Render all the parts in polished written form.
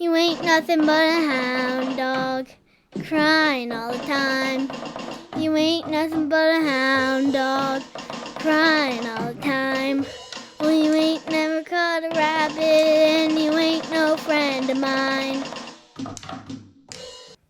You ain't nothing but a hound dog, crying all the time. You ain't nothing but a hound dog, crying all the time. Well, you ain't never caught a rabbit, and you ain't no friend of mine.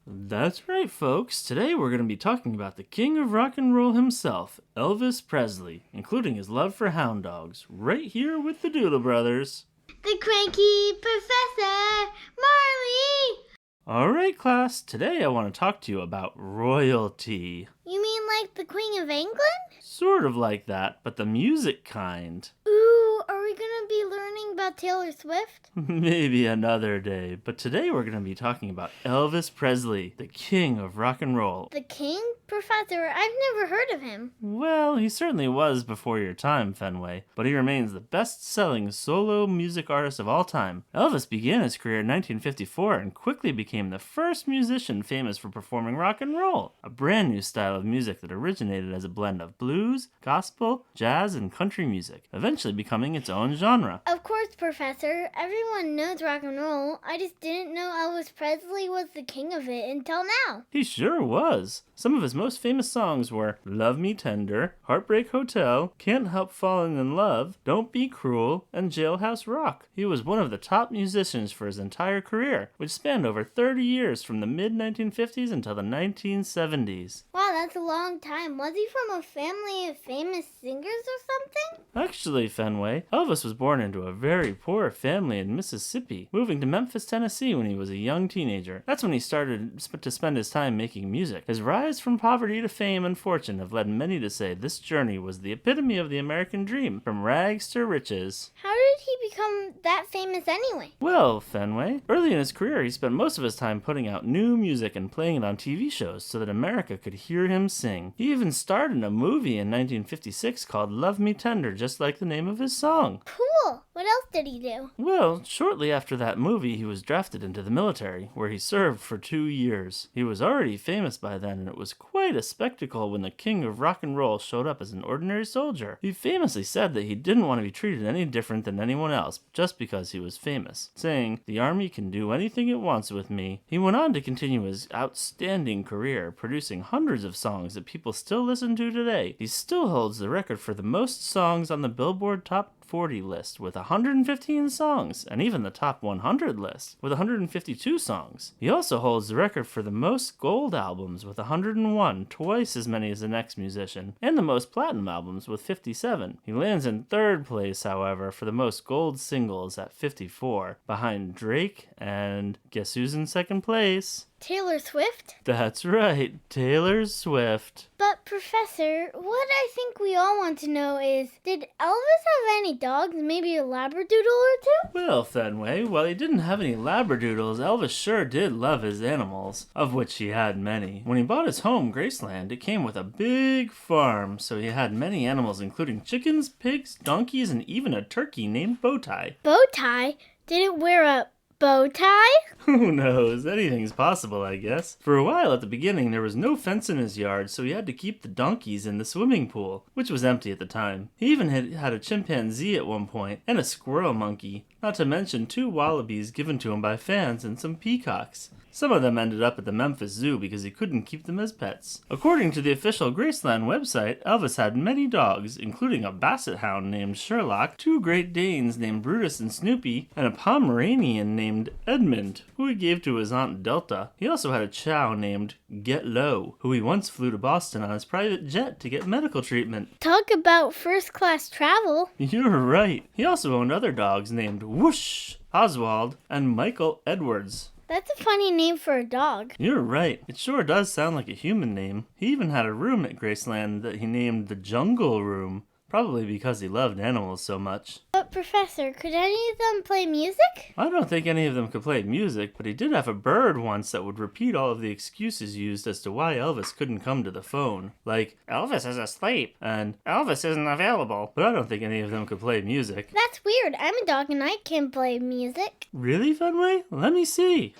That's right, folks. Today we're going to be talking about the king of rock and roll himself, Elvis Presley, including his love for hound dogs, right here with the Doodle Brothers. The cranky Professor Marley! All right, class, today I want to talk to you about royalty. You mean like the Queen of England? Sort of like that, but the music kind. Ooh, are we gonna be learning about Taylor Swift? Maybe another day, but today we're going to be talking about Elvis Presley, the king of rock and roll. The King? Professor, I've never heard of him. Well, he certainly was before your time, Fenway, but he remains the best-selling solo music artist of all time. Elvis began his career in 1954 and quickly became the first musician famous for performing rock and roll, a brand new style of music that originated as a blend of blues, gospel, jazz, and country music, eventually becoming its own genre. Of course, Professor. Everyone knows rock and roll. I just didn't know Elvis Presley was the king of it until now. He sure was. Some of his most famous songs were Love Me Tender, Heartbreak Hotel, Can't Help Falling in Love, Don't Be Cruel, and Jailhouse Rock. He was one of the top musicians for his entire career, which spanned over 30 years from the mid-1950s until the 1970s. Wow, that's a long time. Was he from a family of famous singers or something? Actually, Fenway, Elvis was born into a very poor family in Mississippi, moving to Memphis, Tennessee when he was a young teenager. That's when he started to spend his time making music. His rise from poverty to fame and fortune have led many to say this journey was the epitome of the American dream, from rags to riches. How did he become that famous anyway? Well, Fenway, early in his career he spent most of his time putting out new music and playing it on TV shows so that America could hear him sing. He even starred in a movie in 1956 called Love Me Tender, just like the name of his song. Cool. What else did he do? Well, shortly after that movie, he was drafted into the military, where he served for 2 years. He was already famous by then, and it was quite a spectacle when the king of rock and roll showed up as an ordinary soldier. He famously said that he didn't want to be treated any different than anyone else, just because he was famous, saying, "The army can do anything it wants with me." He went on to continue his outstanding career, producing hundreds of songs that people still listen to today. He still holds the record for the most songs on the Billboard Top 40 list with 115 songs, and even the top 100 list with 152 songs. He also holds the record for the most gold albums with 101, twice as many as the next musician, and the most platinum albums with 57. He lands in third place, however, for the most gold singles at 54, behind Drake, and guess who's in second place? Taylor Swift? That's right, Taylor Swift. But Professor, what I think we all want to know is, did Elvis have any dogs, maybe a Labradoodle or two? Well, Fenway, while he didn't have any Labradoodles, Elvis sure did love his animals, of which he had many. When he bought his home, Graceland, it came with a big farm, so he had many animals including chickens, pigs, donkeys, and even a turkey named Bowtie. Bowtie? Did it wear a bow tie? Who knows? Anything's possible, I guess. For a while at the beginning, there was no fence in his yard, so he had to keep the donkeys in the swimming pool, which was empty at the time. He even had a chimpanzee at one point, and a squirrel monkey, not to mention 2 wallabies given to him by fans and some peacocks. Some of them ended up at the Memphis Zoo because he couldn't keep them as pets. According to the official Graceland website, Elvis had many dogs, including a basset hound named Sherlock, 2 Great Danes named Brutus and Snoopy, and a Pomeranian named Edmund, who he gave to his Aunt Delta. He also had a chow named Get Low, who he once flew to Boston on his private jet to get medical treatment. Talk about first-class travel. You're right. He also owned other dogs named Whoosh, Oswald, and Michael Edwards. That's a funny name for a dog. You're right. It sure does sound like a human name. He even had a room at Graceland that he named the Jungle Room, probably because he loved animals so much. But Professor, could any of them play music? I don't think any of them could play music, but he did have a bird once that would repeat all of the excuses used as to why Elvis couldn't come to the phone. Like, "Elvis is asleep," and "Elvis isn't available." But I don't think any of them could play music. That's weird. I'm a dog and I can play music. Really, Fenway? Let me see.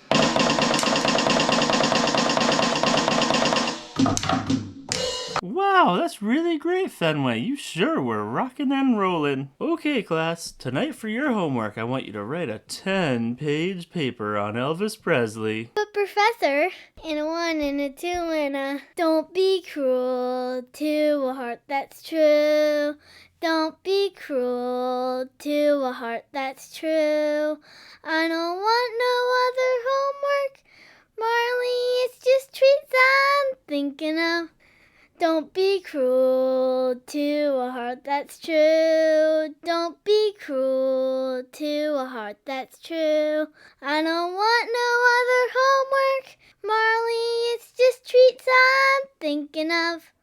Wow! Wow, that's really great, Fenway. You sure were rockin' and rollin'. Okay, class, tonight for your homework, I want you to write a 10-page paper on Elvis Presley. But Professor, in a 1 and a 2 and a, don't be cruel to a heart that's true. Don't be cruel to a heart that's true. I don't want no other homework, Marley, it's just treats I'm thinking of. Don't be cruel to a heart that's true. Don't be cruel to a heart that's true. I don't want no other homework, Marley, it's just treats I'm thinking of.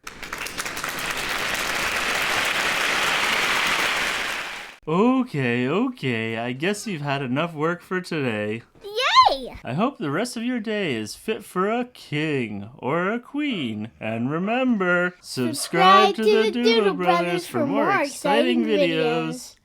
Okay, I guess you've had enough work for today. Yay! I hope the rest of your day is fit for a king or a queen. And remember, subscribe to the Doodle Brothers for more exciting videos.